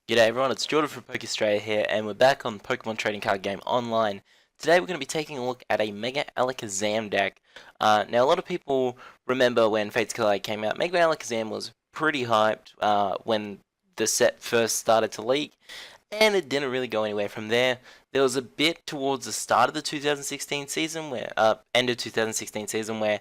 G'day everyone, it's Jordan from Pokestraya here, and we're back on Pokemon Trading Card Game Online. Today we're going to be taking a look at a Mega Alakazam deck. Now a lot of people remember when Fates Collide came out, Mega Alakazam was pretty hyped when the set first started to leak, and it didn't really go anywhere from there. There was a bit towards the start of the 2016 season, end of 2016 season, where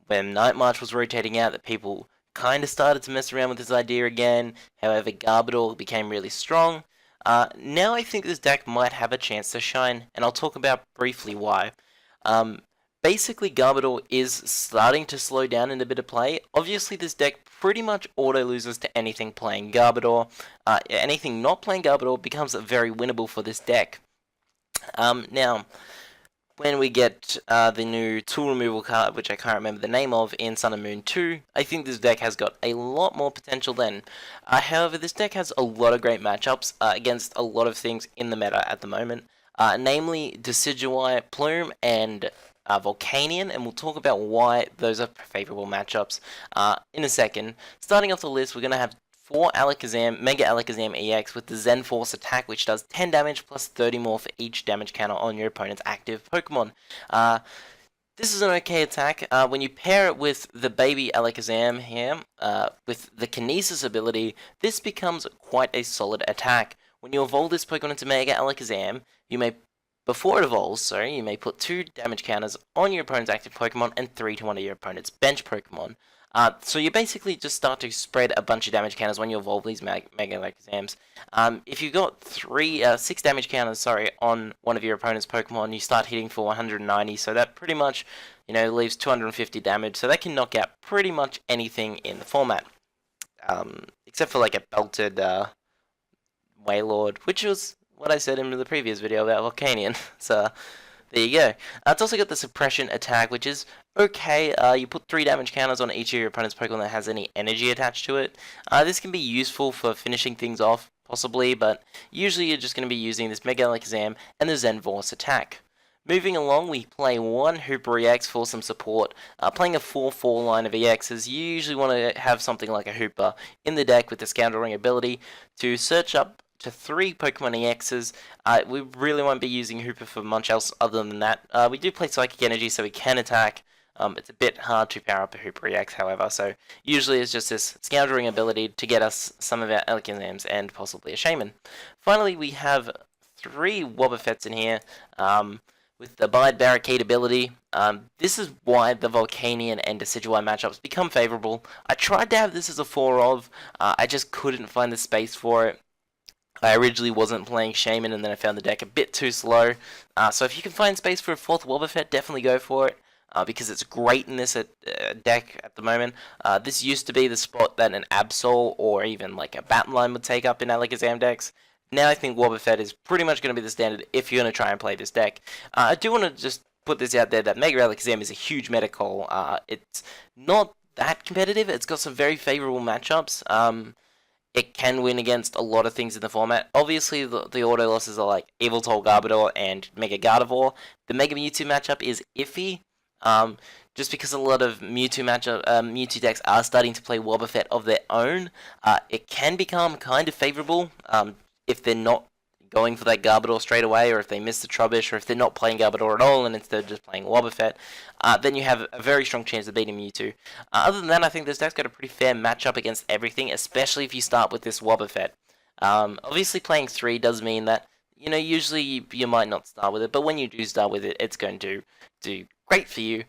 when Night March was rotating out, that people kind of started to mess around with this idea again. However, Garbodor became really strong. Now I think this deck might have a chance to shine, and I'll talk about briefly why. Um, Basically, Garbodor is starting to slow down in a bit of play. Obviously, this deck pretty much auto loses to anything playing Garbodor. Anything not playing Garbodor becomes very winnable for this deck. Now, when we get the new tool removal card, which I can't remember the name of, in Sun and Moon 2, I think this deck has got a lot more potential then. However, this deck has a lot of great matchups against a lot of things in the meta at the moment, namely Decidueye, Plume, and Volcanion, and we'll talk about why those are favourable matchups in a second. Starting off the list, we're going to have 4 Alakazam, Mega Alakazam EX with the Zen Force attack, which does 10 damage plus 30 more for each damage counter on your opponent's active Pokemon. This is an okay attack. When you pair it with the baby Alakazam here, with the Kinesis ability, this becomes quite a solid attack. When you evolve this Pokemon into Mega Alakazam, before it evolves, you may put 2 damage counters on your opponent's active Pokemon and 3 to one of your opponent's bench Pokemon. So you basically just start to spread a bunch of damage counters when you evolve these Mega Alakazams. If you've got 6 damage counters, on one of your opponent's Pokemon, you start hitting for 190, so that pretty much, leaves 250 damage, so that can knock out pretty much anything in the format. Except for like a belted Wailord, which was what I said in the previous video about Volcanion, so there you go. It's also got the suppression attack, which is okay. You put 3 damage counters on each of your opponent's Pokemon that has any energy attached to it. This can be useful for finishing things off, possibly, but usually you're just going to be using this Mega Alakazam and the Zen Force attack. Moving along, we play 1 Hooper EX for some support. Playing a 4-4 line of EXs, you usually want to have something like a Hooper in the deck with the Scoundrelling ability to search up to 3 Pokemon EXs. We really won't be using Hooper for much else other than that. We do play Psychic Energy, so we can attack. It's a bit hard to power up a Hooper EX, however, so usually it's just this Scoundrelling ability to get us some of our Alakazams and possibly a Shaman. Finally, we have 3 Wobbuffets in here with the Bide Barricade ability. This is why the Volcanion and Decidueye matchups become favourable. I tried to have this as a 4-of, I just couldn't find the space for it. I originally wasn't playing Shaman, and then I found the deck a bit too slow. So if you can find space for a 4th Wobbuffet, definitely go for it, because it's great in this deck at the moment. This used to be the spot that an Absol or even like a Battleline would take up in Alakazam decks. Now I think Wobbuffet is pretty much going to be the standard if you're going to try and play this deck. I do want to just put this out there that Mega Alakazam is a huge meta call. It's not that competitive. It's got some very favourable matchups. It can win against a lot of things in the format. Obviously, the auto losses are like Yveltal Garbodor and Mega Gardevoir. The Mega Mewtwo matchup is iffy, just because a lot of Mewtwo decks are starting to play Wobbuffet of their own. It can become kind of favourable if they're not going for that Garbodor straight away, or if they miss the Trubbish, or if they're not playing Garbodor at all and instead just playing Wobbuffet, then you have a very strong chance of beating Mewtwo. Other than that, I think this deck's got a pretty fair matchup against everything, especially if you start with this Wobbuffet. Obviously playing 3 does mean that, usually you might not start with it, but when you do start with it, it's going to do great for you.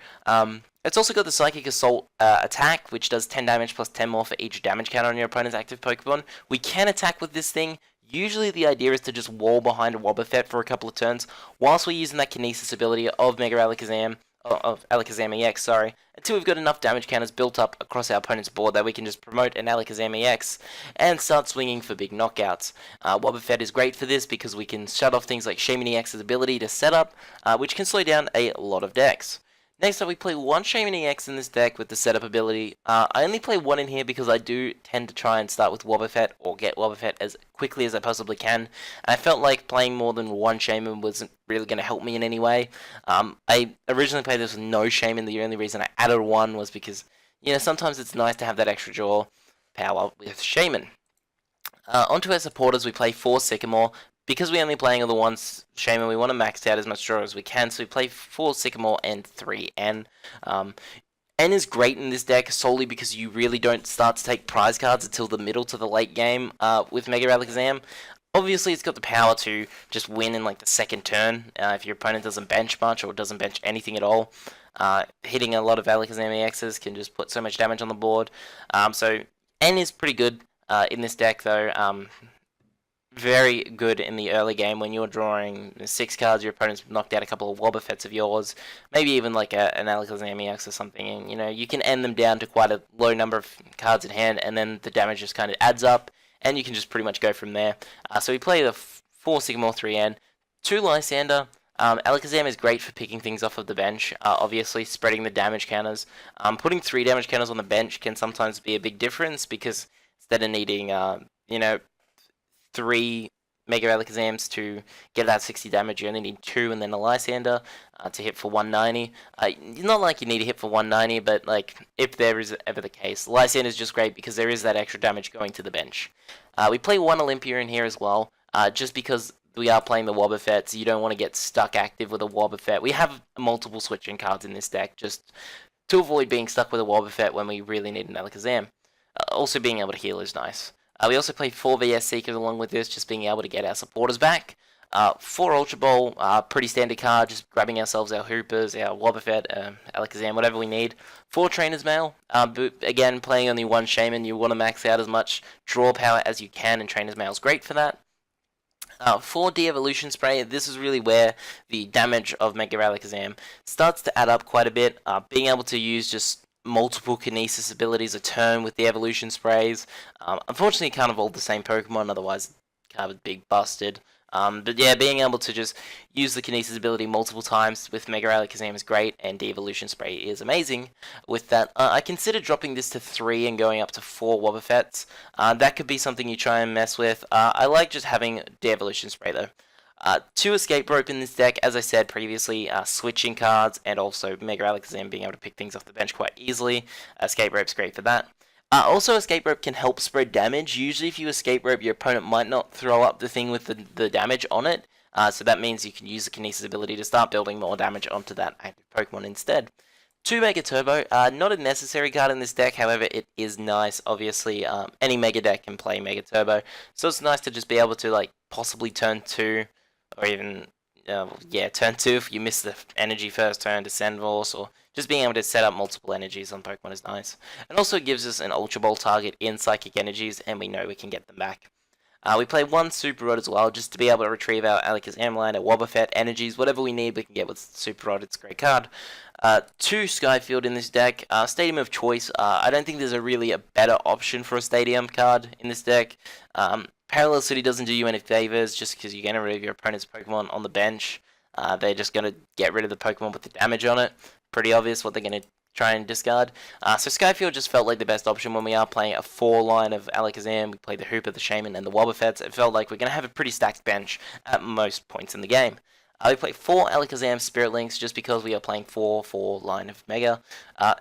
It's also got the Psychic Assault attack, which does 10 damage plus 10 more for each damage counter on your opponent's active Pokemon. We can attack with this thing. Usually the idea is to just wall behind a Wobbuffet for a couple of turns, whilst we're using that Kinesis ability of Mega Alakazam, of Alakazam EX, until we've got enough damage counters built up across our opponent's board that we can just promote an Alakazam EX and start swinging for big knockouts. Wobbuffet is great for this because we can shut off things like Shaman EX's ability to set up, which can slow down a lot of decks. Next up, we play 1 Shaman EX in this deck with the setup ability. I only play 1 in here because I do tend to try and start with Wobbuffet or get Wobbuffet as quickly as I possibly can. And I felt like playing more than 1 Shaman wasn't really going to help me in any way. I originally played this with no Shaman. The only reason I added 1 was because, sometimes it's nice to have that extra draw power with Shaman. Onto our supporters, we play 4 Sycamore. Because we're only playing all the ones Shaman, we want to max out as much draw as we can, so we play 4 Sycamore and 3 N. N is great in this deck solely because you really don't start to take prize cards until the middle to the late game with Mega Alakazam. Obviously, it's got the power to just win in like the second turn if your opponent doesn't bench much or doesn't bench anything at all. Hitting a lot of Alakazam EXs can just put so much damage on the board. So N is pretty good in this deck though. Very good in the early game when you're drawing 6 cards, your opponent's knocked out a couple of Wobbuffets of yours, maybe even like an Alakazam EX or something, and you can end them down to quite a low number of cards in hand, and then the damage just kind of adds up, and you can just pretty much go from there. So we play the 4 Sycamore 3N, 2 Lysander. Alakazam is great for picking things off of the bench, obviously spreading the damage counters. Putting 3 damage counters on the bench can sometimes be a big difference because instead of needing, 3 Mega Alakazams to get that 60 damage, you only need 2 and then a Lysander to hit for 190. Not like you need to hit for 190, but like if there is ever the case. Lysander is just great because there is that extra damage going to the bench. We play 1 Olympia in here as well, just because we are playing the Wobbuffets. You don't want to get stuck active with a Wobbuffet. We have multiple switching cards in this deck just to avoid being stuck with a Wobbuffet when we really need an Alakazam. Also being able to heal is nice. We also play 4 VS Seekers along with this, just being able to get our supporters back. 4 Ultra Ball, pretty standard card, just grabbing ourselves our Hoopers, our Wobbuffet, Alakazam, whatever we need. 4 Trainer's Mail, but again, playing only 1 Shaman, you want to max out as much draw power as you can, and Trainer's Mail is great for that. 4 De-Evolution Spray, this is really where the damage of Mega Alakazam starts to add up quite a bit. Being able to use just multiple Kinesis abilities a turn with the evolution sprays. Unfortunately, you can't evolve the same Pokemon, otherwise the card would be busted. But yeah, being able to just use the Kinesis ability multiple times with Mega Alakazam is great, and De-Evolution Spray is amazing. With that, I consider dropping this to 3 and going up to 4 Wobbuffets. That could be something you try and mess with. I like just having De-Evolution Spray though. 2 Escape Rope in this deck, as I said previously, switching cards, and also Mega Alakazam being able to pick things off the bench quite easily. Escape Rope's great for that. Also, Escape Rope can help spread damage. Usually if you Escape Rope, your opponent might not throw up the thing with the damage on it, so that means you can use the Kinesis ability to start building more damage onto that active Pokemon instead. 2 Mega Turbo, not a necessary card in this deck, however it is nice. Obviously, any Mega deck can play Mega Turbo, so it's nice to just be able to like possibly turn 2, or even, turn 2 if you miss the energy first turn to Sandforce, or just being able to set up multiple energies on Pokemon is nice. And also gives us an Ultra Ball target in Psychic Energies, and we know we can get them back. We play 1 Super Rod as well, just to be able to retrieve our Alakazam line, our Wobbuffet, energies, whatever we need we can get with Super Rod. It's a great card. 2 Skyfield in this deck. Stadium of Choice. I don't think there's a better option for a Stadium card in this deck. Parallel City doesn't do you any favors just because you're going to remove your opponent's Pokemon on the bench. They're just going to get rid of the Pokemon with the damage on it. Pretty obvious what they're going to try and discard. So Skyfield just felt like the best option when we are playing a 4 line of Alakazam. We play the Hooper, the Shaman, and the Wobbuffets. It felt like we're going to have a pretty stacked bench at most points in the game. We play 4 Alakazam Spirit Links just because we are playing 4 line of Mega.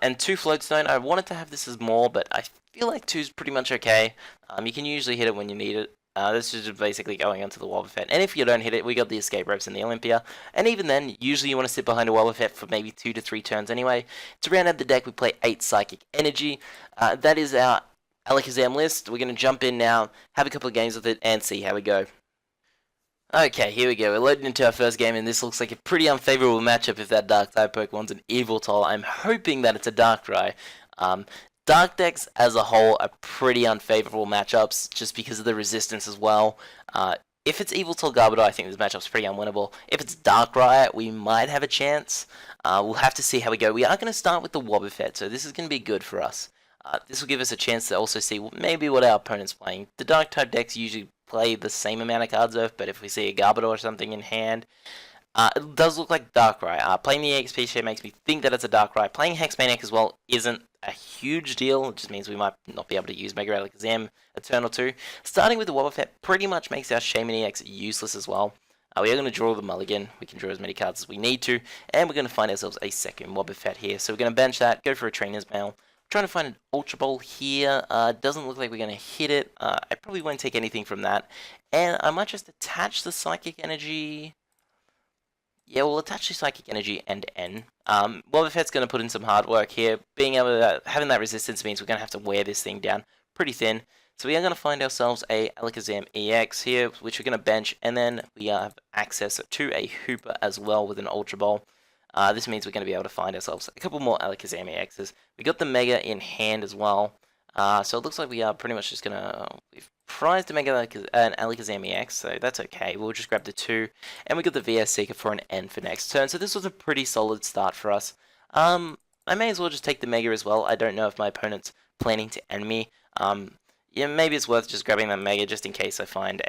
And 2 Floatstone. I wanted to have this as more, but I feel like 2 is pretty much okay. You can usually hit it when you need it. This is just basically going onto the Wobbuffet. And if you don't hit it, we got the Escape Ropes in the Olympia. And even then, usually you want to sit behind a Wobbuffet for maybe 2 to 3 turns anyway. To round out the deck, we play 8 Psychic Energy. That is our Alakazam list. We're going to jump in now, have a couple of games with it, and see how we go. Okay, here we go. We're loading into our first game, and this looks like a pretty unfavorable matchup if that Dark-type Pokemon's an Yveltal. I'm hoping that it's a Darkrai. Dark decks as a whole are pretty unfavorable matchups just because of the resistance as well. If it's Yveltal Garbodor, I think this matchup's pretty unwinnable. If it's Darkrai, we might have a chance. We'll have to see how we go. We are going to start with the Wobbuffet, so this is going to be good for us. This will give us a chance to also see maybe what our opponent's playing. The Dark-type decks usually play the same amount of cards off, but if we see a Garbodor or something in hand, it does look like Darkrai. Playing the EXP share makes me think that it's a Darkrai. Playing Hexmaniac as well isn't a huge deal. It just means we might not be able to use Mega Alakazam a turn or 2. Starting with the Wobbuffet pretty much makes our Shaman EX useless as well. We are going to draw the mulligan. We can draw as many cards as we need to, and we're going to find ourselves a second Wobbuffet here. So we're going to bench that, go for a Trainer's Mail, trying to find an Ultra Ball here. Doesn't look like we're going to hit it. I probably won't take anything from that. And I might just attach the Psychic Energy. Yeah, we'll attach the Psychic Energy and N. Wobbuffet's going to put in some hard work here. Being able to, having that resistance means we're going to have to wear this thing down pretty thin. So we are going to find ourselves a Alakazam EX here, which we're going to bench, and then we have access to a Hooper as well with an Ultra Ball. This means we're going to be able to find ourselves a couple more Alakazam EXs. We got the Mega in hand as well. So it looks like we are pretty much just going to... We've prized a Mega an Alakazam EX, so that's okay. We'll just grab the 2. And we got the VS Seeker for an N for next turn. So this was a pretty solid start for us. I may as well just take the Mega as well. I don't know if my opponent's planning to end me. Yeah, maybe it's worth just grabbing that Mega just in case I find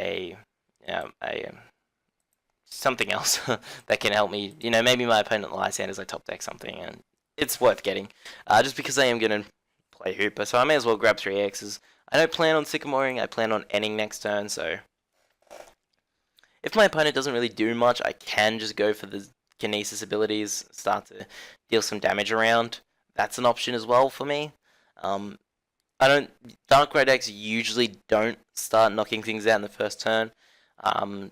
something else that can help me. You know, maybe my opponent lies hand as I top deck something, and it's worth getting. Just because I am going to play Hooper, so I may as well grab 3 X's. I don't plan on Sycamoring, I plan on ending next turn, so... If my opponent doesn't really do much, I can just go for the Kinesis abilities, start to deal some damage around. That's an option as well for me. Darkrai decks usually don't start knocking things out in the first turn.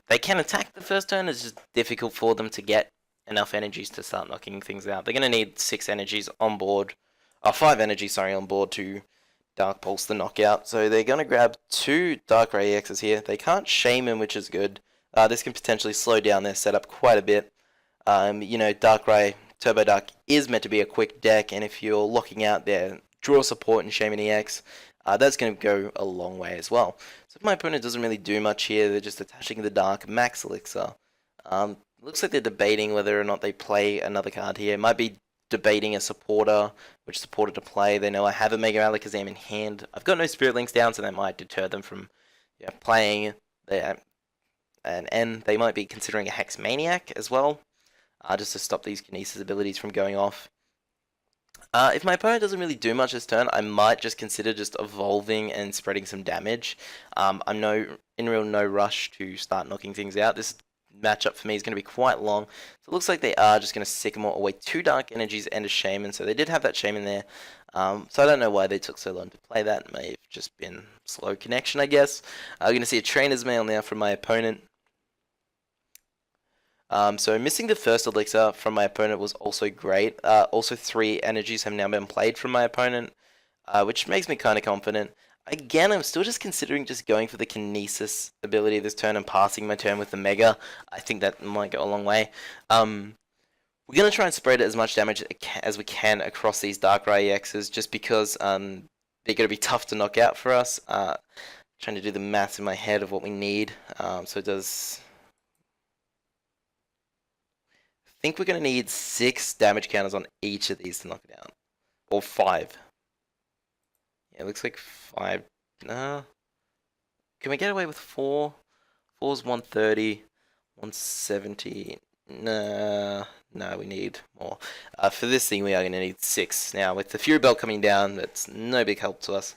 They can attack the first turn, it's just difficult for them to get enough energies to start knocking things out. They're going to need 6 energies on board, 5 energies, sorry, on board to Dark Pulse the knockout. So they're going to grab 2 Darkrai EXs here. They can't Shaman, which is good. This can potentially slow down their setup quite a bit. You know, Darkrai Turbo Dark is meant to be a quick deck, and if you're locking out their draw support in Shaman EX, that's going to go a long way as well. So if my opponent doesn't really do much here, they're just attaching the Dark Max Elixir. Looks like they're debating whether or not they play another card here. Might be debating a supporter, which supporter to play. They know I have a Mega Alakazam in hand. I've got no Spirit Links down, so that might deter them from playing and they might be considering a Hex Maniac as well, just to stop these Kinesis abilities from going off. If my opponent doesn't really do much this turn, I might just consider just evolving and spreading some damage. I'm in real no rush to start knocking things out. This matchup for me is going to be quite long. So it looks like they are just going to Sycamore away 2 Dark Energies and a Shaman. So they did have that Shaman there. So I don't know why they took so long to play that. It may have just been slow connection, I guess. We're going to see a Trainer's Mail now from my opponent. So missing the first Elixir from my opponent was also great. Also 3 energies have now been played from my opponent, which makes me kind of confident. Again, I'm still just considering just going for the Kinesis ability this turn and passing my turn with the Mega. I think that might go a long way. We're going to try and spread as much damage as we can across these Darkrai EXs, just because they're going to be tough to knock out for us. Trying to do the maths in my head of what we need. So it does... I think we're going to need 6 damage counters on each of these to knock it out. Or 5. Yeah, it looks like 5. No. Can we get away with 4? 4's 130. 170. No, we need more. For this thing, we are going to need 6. Now, with the Fury Belt coming down, that's no big help to us.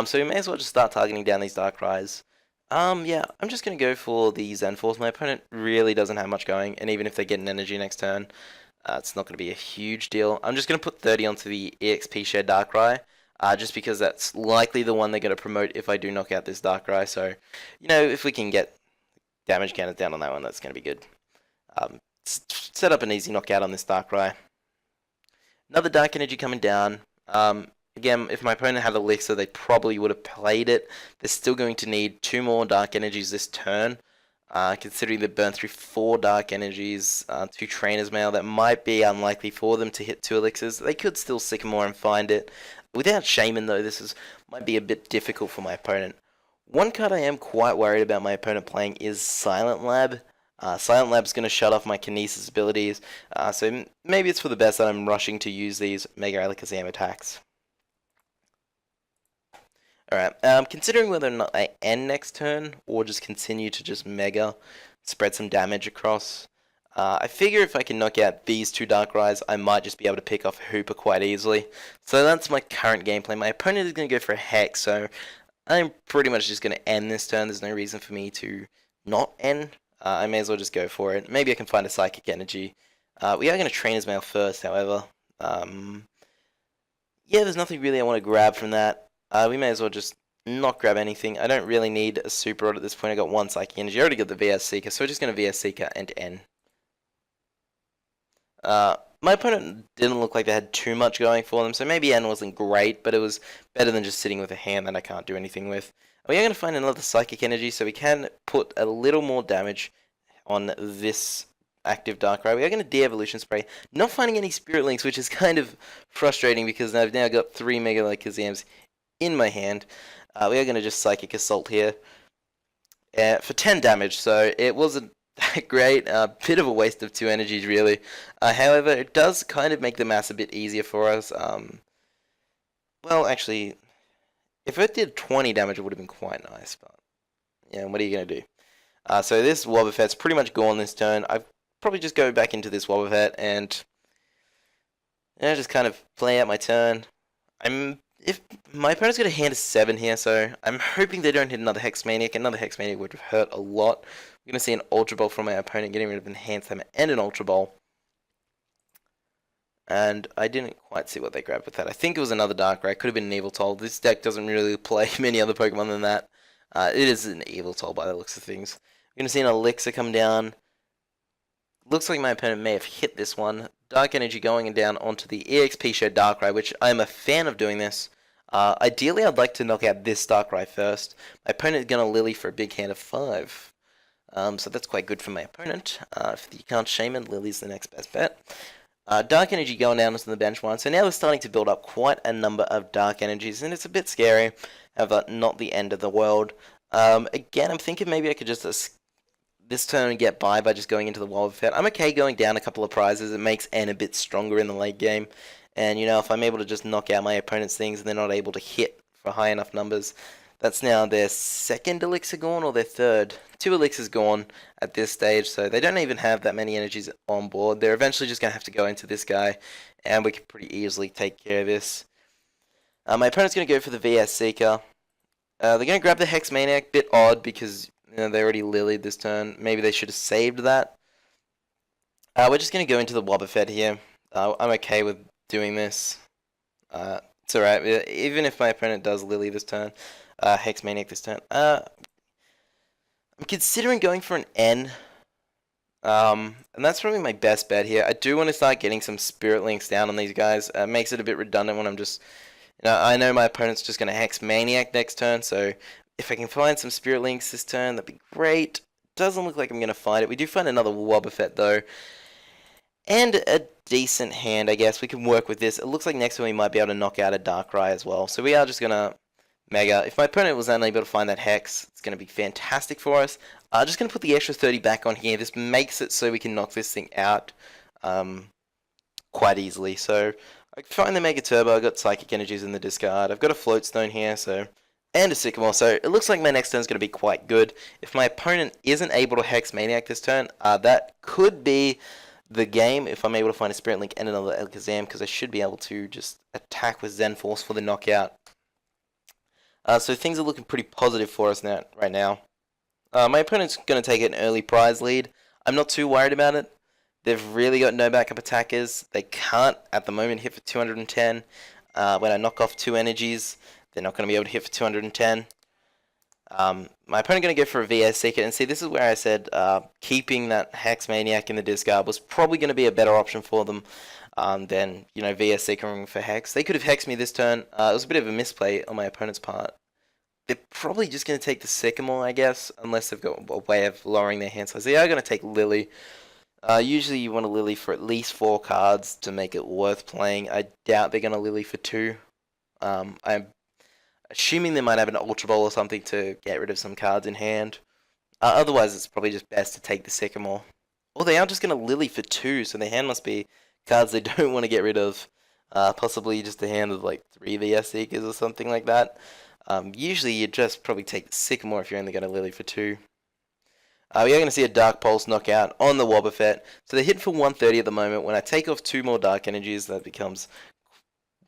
So we may as well just start targeting down these Darkrai's. Yeah, I'm just going to go for the Zen Force. My opponent really doesn't have much going, and even if they get an energy next turn, it's not going to be a huge deal. I'm just going to put 30 onto the EXP Share Darkrai, just because that's likely the one they're going to promote if I do knock out this Darkrai. So, you know, if we can get damage counters down on that one, that's going to be good. Set up an easy knockout on this Darkrai. Another Dark Energy coming down. Again, if my opponent had Elixir, they probably would have played it. They're still going to need 2 more Dark Energies this turn. Considering they burned through 4 Dark Energies, 2 Trainer's Mail, that might be unlikely for them to hit 2 Elixirs. They could still Sycamore and find it. Without Shaman, though, might be a bit difficult for my opponent. One card I am quite worried about my opponent playing is Silent Lab. Silent Lab's going to shut off my Kinesis abilities, so maybe it's for the best that I'm rushing to use these Mega Alakazam attacks. Alright, considering whether or not I end next turn, or just continue to just Mega, spread some damage across, I figure if I can knock out these 2 Darkrai's, I might just be able to pick off Hooper quite easily. So that's my current gameplay. My opponent is going to go for a Hex, so I'm pretty much just going to end this turn. There's no reason for me to not end. I may as well just go for it. Maybe I can find a Psychic Energy. We are going to Trainer's Mail first, however. yeah, there's nothing really I want to grab from that. We may as well just not grab anything. I don't really need a Super Rod at this point. I got one Psychic Energy. I already got the VS Seeker, so we're just going to VS Seeker and N. My opponent didn't look like they had too much going for them, so maybe N wasn't great, but it was better than just sitting with a hand that I can't do anything with. We are going to find another Psychic Energy, so we can put a little more damage on this active Darkrai. We are going to de-evolution spray, not finding any Spirit Links, which is kind of frustrating because I've now got 3 Mega Alakazams in my hand. We are going to just Psychic Assault here for 10 damage, so it wasn't that great. A bit of a waste of 2 energies, really. However, it does kind of make the mass a bit easier for us. Well, actually, if it did 20 damage, it would have been quite nice, but yeah, what are you going to do? So this Wobbuffet's pretty much gone this turn. I've probably just go back into this Wobbuffet and just kind of play out my turn. If my opponent's got a hand of 7 here, so I'm hoping they don't hit another Hex Maniac. Another Hex Maniac would hurt a lot. We're going to see an Ultra Ball from my opponent, getting rid of an Enhanced Hammer and an Ultra Ball. And I didn't quite see what they grabbed with that. I think it was another Darkrai. Could have been an Yveltal. This deck doesn't really play many other Pokemon than that. It is an Yveltal by the looks of things. We're going to see an Elixir come down. Looks like my opponent may have hit this one. Dark Energy going down onto the EXP Show Darkrai, which I'm a fan of doing this. Ideally, I'd like to knock out this Darkrai first. My opponent is going to Lily for a big hand of 5. So that's quite good for my opponent. If you can't Shaman, Lily's the next best bet. Dark Energy going down onto the bench one. So now we're starting to build up quite a number of Dark Energies, and it's a bit scary. However, not the end of the world. Again, I'm thinking maybe I could just this turn get by just going into the Wobbuffet. I'm okay going down a couple of prizes. It makes N a bit stronger in the late game. And, if I'm able to just knock out my opponent's things and they're not able to hit for high enough numbers, that's now their second Elixir gone or their third. 2 Elixirs gone at this stage, so they don't even have that many energies on board. They're eventually just going to have to go into this guy, and we can pretty easily take care of this. My opponent's going to go for the VS Seeker. They're going to grab the Hex Maniac. Bit odd because they already Lilied this turn. Maybe they should have saved that. We're just going to go into the Wobbuffet here. I'm okay with doing this. It's alright. Even if my opponent does Lily this turn, Hex Maniac this turn. I'm considering going for an N. And that's probably my best bet here. I do want to start getting some Spirit Links down on these guys. Makes it a bit redundant when I'm just... I know my opponent's just going to Hex Maniac next turn, so if I can find some Spirit Links this turn, that'd be great. Doesn't look like I'm going to find it. We do find another Wobbuffet, though. And a decent hand, I guess. We can work with this. It looks like next turn we might be able to knock out a Darkrai as well. So we are just going to Mega. If my opponent was unable to find that Hex, it's going to be fantastic for us. Just going to put the extra 30 back on here. This makes it so we can knock this thing out quite easily. So I find the Mega Turbo. I've got Psychic Energies in the discard. I've got a Float Stone here, and a Sycamore. So it looks like my next turn is going to be quite good. If my opponent isn't able to Hex Maniac this turn, that could be the game if I'm able to find a Spirit Link and another Alakazam, because I should be able to just attack with Zen Force for the knockout. So things are looking pretty positive for us right now. My opponent's going to take an early prize lead. I'm not too worried about it. They've really got no backup attackers. They can't, at the moment, hit for 210. When I knock off 2 energies, they're not going to be able to hit for 210. My opponent going to go for a VS Seeker. And see, this is where I said keeping that Hex Maniac in the discard was probably going to be a better option for them than, VS Seeker for Hex. They could have Hexed me this turn. It was a bit of a misplay on my opponent's part. They're probably just going to take the Sycamore, I guess, unless they've got a way of lowering their hand size. They are going to take Lily. Usually you want a Lily for at least 4 cards to make it worth playing. I doubt they're going to Lily for 2. I'm assuming they might have an Ultra Ball or something to get rid of some cards in hand. Otherwise, it's probably just best to take the Sycamore. Or they are just going to Lily for 2, so their hand must be cards they don't want to get rid of. Possibly just a hand of like 3 VS Seekers or something like that. Usually you just probably take the Sycamore if you're only going to Lily for 2. We are going to see a Dark Pulse knockout on the Wobbuffet. So they're hitting for 130 at the moment. When I take off 2 more Dark Energies, that becomes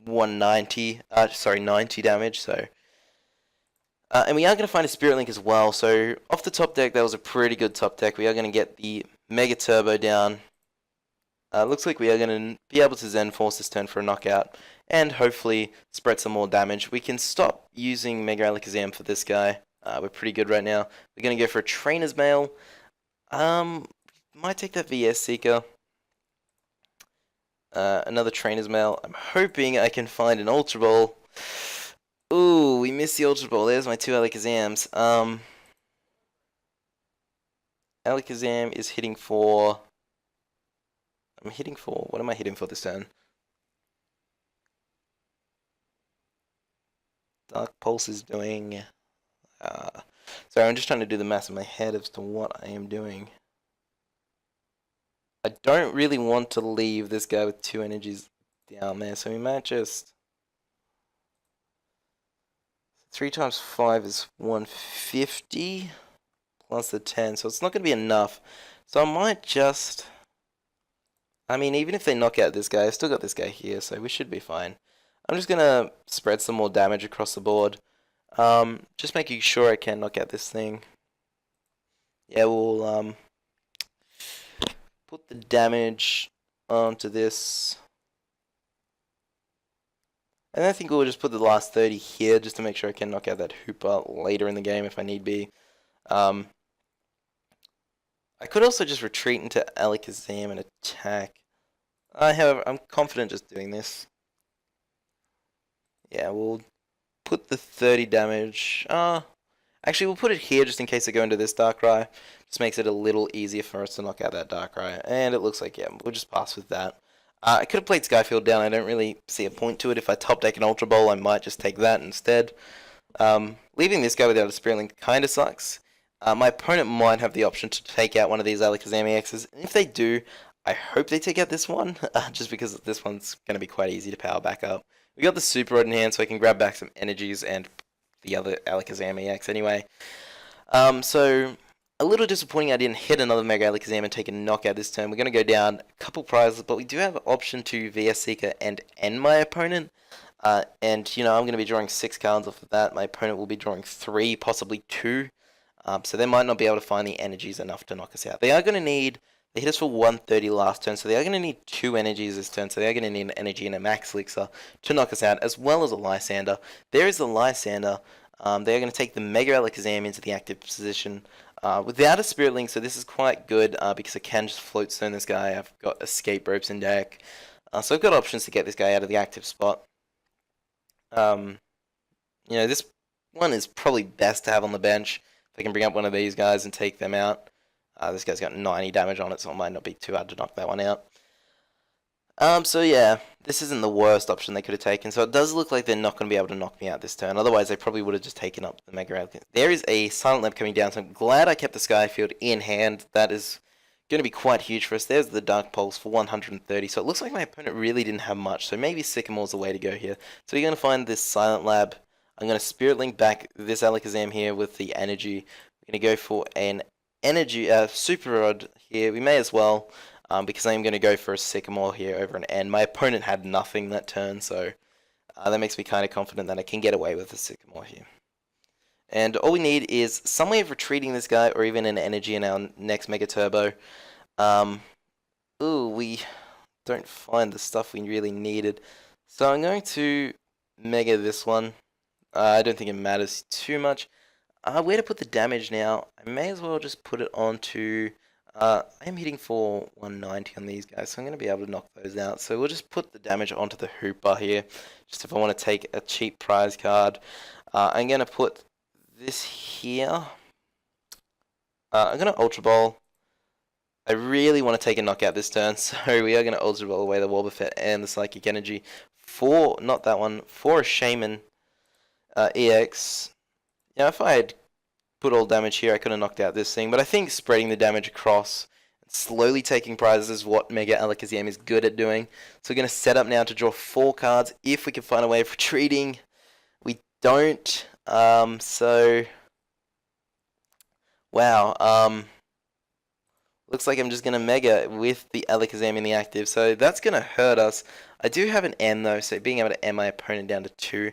90 damage. So, and we are going to find a Spirit Link as well. So off the top deck, that was a pretty good top deck. We are going to get the Mega Turbo down. Looks like we are going to be able to Zen Force this turn for a knockout, and hopefully spread some more damage. We can stop using Mega Alakazam for this guy. We're pretty good right now. We're going to go for a Trainer's Mail. Might take that VS Seeker. Another Trainer's Mail. I'm hoping I can find an Ultra Ball. Ooh, we missed the Ultra Ball. There's my two Alakazams. Alakazam is hitting for... What am I hitting for this turn? Dark Pulse is doing... sorry, I'm just trying to do the math in my head as to what I am doing. I don't really want to leave this guy with two energies down there, so we might just... 3 times 5 is 150, plus the 10, so it's not going to be enough. So I might just... I mean, even if they knock out this guy, I've still got this guy here, so we should be fine. I'm just going to spread some more damage across the board. Just making sure I can knock out this thing. Yeah, we'll put the damage onto this. And I think we'll just put the last 30 here, just to make sure I can knock out that Hooper later in the game if I need be. I could also just retreat into Alakazam and attack. However, I'm confident just doing this. Yeah, we'll put the 30 damage. Actually, we'll put it here just in case I go into this Darkrai. Just makes it a little easier for us to knock out that Darkrai. And it looks like, yeah, we'll just pass with that. I could have played Skyfield down. I don't really see a point to it. If I top deck an Ultra Ball, I might just take that instead. Leaving this guy without a Spirit Link kind of sucks. My opponent might have the option to take out one of these Alakazam EXs. And if they do, I hope they take out this one, just because this one's going to be quite easy to power back up. We got the Super Rod in hand, so I can grab back some energies and the other Alakazam EX anyway. So, a little disappointing I didn't hit another Mega Alakazam and take a knockout this turn. We're going to go down a couple prizes, but we do have an option to VS Seeker and end my opponent. And, you know, I'm going to be drawing 6 cards off of that. My opponent will be drawing 3, possibly 2. So they might not be able to find the energies enough to knock us out. They are going to need... They hit us for 130 last turn, so they are going to need 2 energies this turn. So they are going to need an energy and a Max Elixir to knock us out, as well as a Lysander. There is a Lysander. They are going to take the Mega Alakazam into the active position without a Spirit Link, so this is quite good because I can just Float Stone this guy. I've got Escape Ropes in deck. So I've got options to get this guy out of the active spot. You know, this one is probably best to have on the bench. If I can bring up one of these guys and take them out. This guy's got 90 damage on it, so it might not be too hard to knock that one out. So yeah, this isn't the worst option they could have taken. So it does look like they're not going to be able to knock me out this turn. Otherwise, they probably would have just taken up the Mega Alakazam. There is a Silent Lab coming down, so I'm glad I kept the Skyfield in hand. That is going to be quite huge for us. There's the Dark Pulse for 130. So it looks like my opponent really didn't have much. So maybe Sycamore's the way to go here. So you're going to find this Silent Lab. I'm going to Spirit Link back this Alakazam here with the energy. We're going to go for an energy Super Rod here. We may as well, because I'm going to go for a Sycamore here over an N. My opponent had nothing that turn, so that makes me kind of confident that I can get away with a Sycamore here. And all we need is some way of retreating this guy, or even an energy in our next Mega Turbo. Ooh, we don't find the stuff we really needed. So I'm going to Mega this one. I don't think it matters too much. Where to put the damage now? I may as well just put it onto... I am hitting for 190 on these guys, so I'm going to be able to knock those out. So we'll just put the damage onto the Hooper here, just if I want to take a cheap prize card. I'm going to put this here. I'm going to Ultra Ball. I really want to take a knockout this turn, so we are going to Ultra Ball away the Wobbuffet and the Psychic Energy for, not that one, for a Shaman EX. Now, if I had put all damage here, I could have knocked out this thing. But I think spreading the damage across and slowly taking prizes is what Mega Alakazam is good at doing. So we're going to set up now to draw 4 cards if we can find a way of retreating. We don't. So, wow. Looks like I'm just going to Mega with the Alakazam in the active. So that's going to hurt us. I do have an M though, so being able to M my opponent down to 2.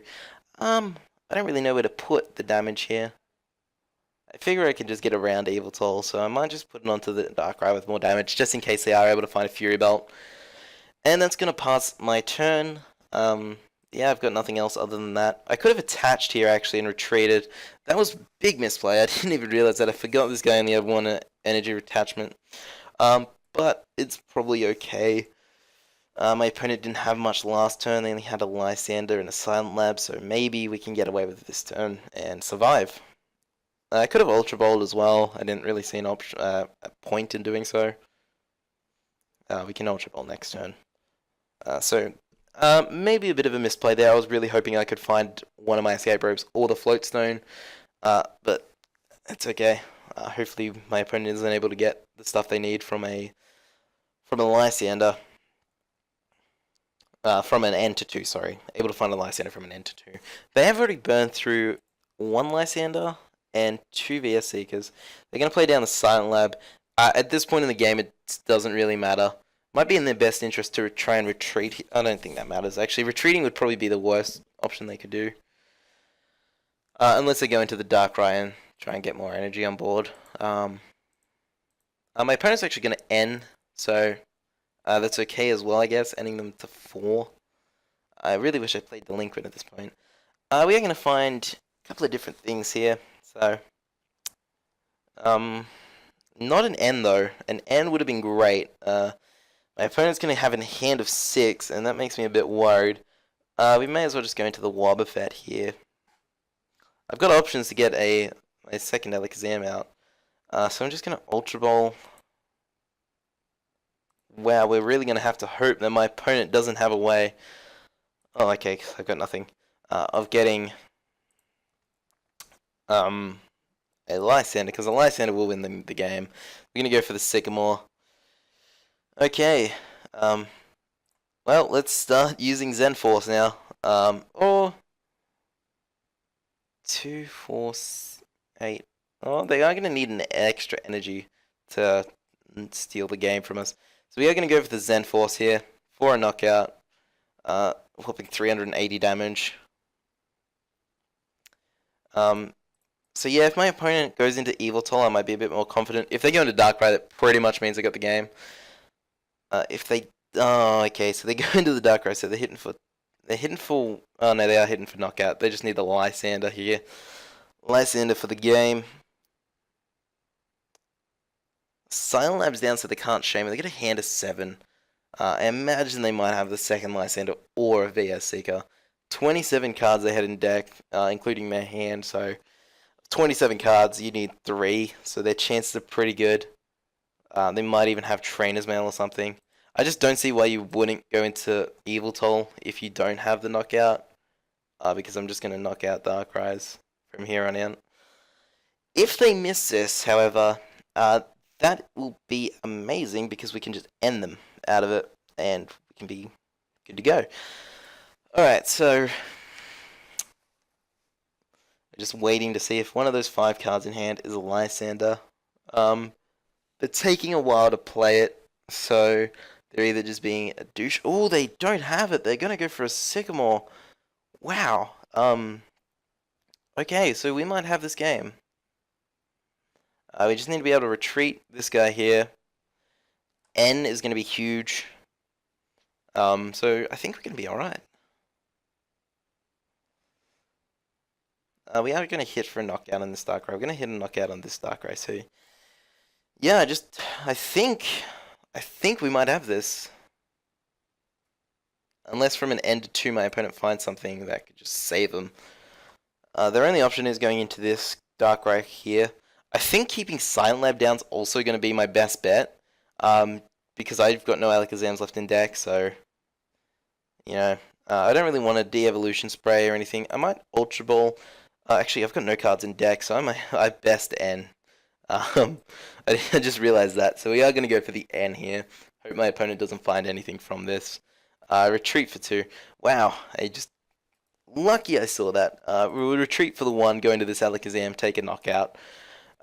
I don't really know where to put the damage here. I figure I can just get around Yveltal, so I might just put it onto the Darkrai with more damage, just in case they are able to find a Fury Belt. And that's going to pass my turn. Yeah, I've got nothing else other than that. I could have attached here, actually, and retreated. That was big misplay. I didn't even realize that. I forgot this guy only had one energy attachment. But it's probably okay. My opponent didn't have much last turn. They only had a Lysander and a Silent Lab, so maybe we can get away with this turn and survive. I could have Ultra Balled as well. I didn't really see a point in doing so. We can Ultra Ball next turn. Maybe a bit of a misplay there. I was really hoping I could find one of my Escape Ropes or the Float Stone, but it's okay. Hopefully my opponent isn't able to get the stuff they need from a Lysander. From an N to 2, sorry. Able to find a Lysander from an N to 2. They have already burned through one Lysander and 2 VS Seekers. They're going to play down the Silent Lab. At this point in the game, it doesn't really matter. Might be in their best interest to try and retreat. I don't think that matters, actually. Retreating would probably be the worst option they could do. Unless they go into the Darkrai and try and get more energy on board. My opponent's actually going to N, so that's okay as well, I guess, ending them to 4. I really wish I played Delinquent at this point. We are going to find a couple of different things here. So, not an N, though. An N would have been great. My opponent's going to have a hand of 6, and that makes me a bit worried. We may as well just go into the Wobbuffet here. I've got options to get a second Alakazam out. So I'm just going to Ultra Ball. Wow, we're really going to have to hope that my opponent doesn't have a way. Oh, okay, I've got nothing. Of getting a Lysander, because a Lysander will win the game. We're going to go for the Sycamore. Okay, well, let's start using Zen Force now. Or 2, 4, 8. Oh, they are going to need an extra energy to steal the game from us. So we are going to go for the Zen Force here for a knockout. Whooping 380 damage. So yeah, if my opponent goes into Yveltal, I might be a bit more confident. If they go into Darkrai, that pretty much means I got the game. Oh, okay, so they go into the Darkrai, so they're hitting for, oh no, they are hitting for knockout. They just need the Lysander here. Lysander for the game. Silent Lab's down, so they can't shame it. They get a hand of 7. I imagine they might have the second Lysander or a VS Seeker. 27 cards they had in deck, including their hand, so 27 cards, you need 3, so their chances are pretty good. They might even have Trainer's Mail or something. I just don't see why you wouldn't go into Yveltal if you don't have the knockout, because I'm just going to knock out Darkrai's from here on out. If they miss this, however, that will be amazing because we can just end them out of it and we can be good to go. Alright, so I'm just waiting to see if one of those 5 cards in hand is a Lysander. They're taking a while to play it, so they're either just being a douche. Oh, they don't have it. They're going to go for a Sycamore. Wow. Okay, so we might have this game. We just need to be able to retreat this guy here. N is going to be huge. So I think we're going to be alright. We are going to hit for a knockout on this Darkrai. We're going to hit a knockout on this Darkrai too. Yeah, I think we might have this. Unless from an N to 2 my opponent finds something that could just save them. Their only option is going into this Darkrai here. I think keeping Silent Lab down is also going to be my best bet. Because I've got no Alakazams left in deck, so you know, I don't really want a de-evolution spray or anything. I might Ultra Ball. Actually, I've got no cards in deck, so I best N. I just realized that. So we are going to go for the N here. Hope my opponent doesn't find anything from this. Retreat for 2. Wow, lucky I saw that. We will retreat for the 1, go into this Alakazam, take a knockout.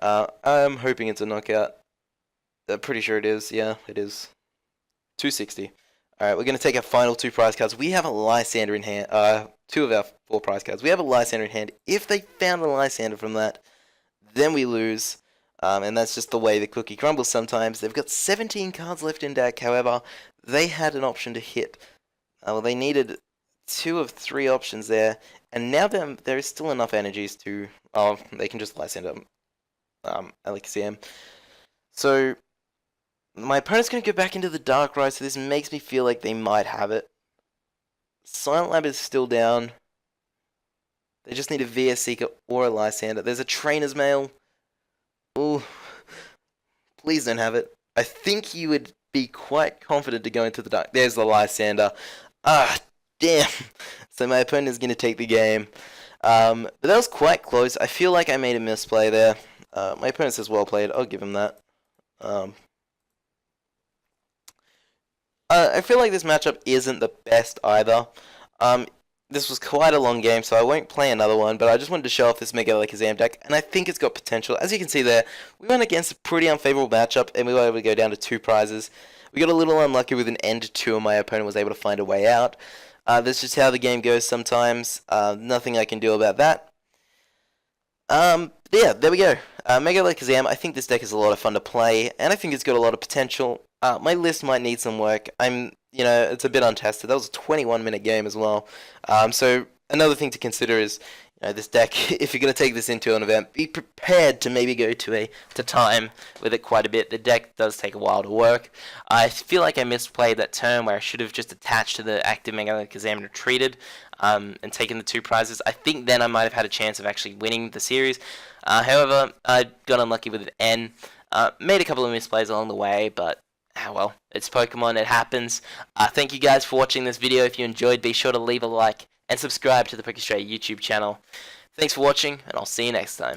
I'm hoping it's a knockout. I'm pretty sure it is. Yeah, it is. 260. Alright, we're going to take our final 2 prize cards. We have a Lysander in hand. 2 of our 4 prize cards. We have a Lysander in hand. If they found a Lysander from that, then we lose. And that's just the way the cookie crumbles sometimes. They've got 17 cards left in deck, however, they had an option to hit. Well, they needed 2 of 3 options there, and now there is still enough energies to... Oh, they can just send up Alakazam. So, my opponent's going to go back into the Darkrai, so this makes me feel like they might have it. Silent Lab is still down. They just need a VS Seeker or a Lysander. There's a Trainer's Mail. Ooh. Please don't have it. I think you would be quite confident to go into the dark. There's the Lysander. Ah, damn. So my opponent is going to take the game. But that was quite close. I feel like I made a misplay there. My opponent says well played. I'll give him that. I feel like this matchup isn't the best either. This was quite a long game, so I won't play another one, but I just wanted to show off this Mega Alakazam deck, and I think it's got potential. As you can see there, we went against a pretty unfavorable matchup, and we were able to go down to 2 prizes. We got a little unlucky with an end 2, and my opponent was able to find a way out. That's just how the game goes sometimes. Nothing I can do about that. Yeah, there we go. Mega Alakazam, I think this deck is a lot of fun to play, and I think it's got a lot of potential. My list might need some work. It's a bit untested. That was a 21-minute game as well. So another thing to consider is, this deck, if you're going to take this into an event, be prepared to maybe go to time with it quite a bit. The deck does take a while to work. I feel like I misplayed that turn where I should have just attached to the active Mega Alakazam and retreated, and taken the 2 prizes. I think then I might have had a chance of actually winning the series. However, I got unlucky with an N. Made a couple of misplays along the way, but well, it's Pokemon, it happens. Thank you guys for watching this video. If you enjoyed, be sure to leave a like and subscribe to the Pokestraya YouTube channel. Thanks for watching, and I'll see you next time.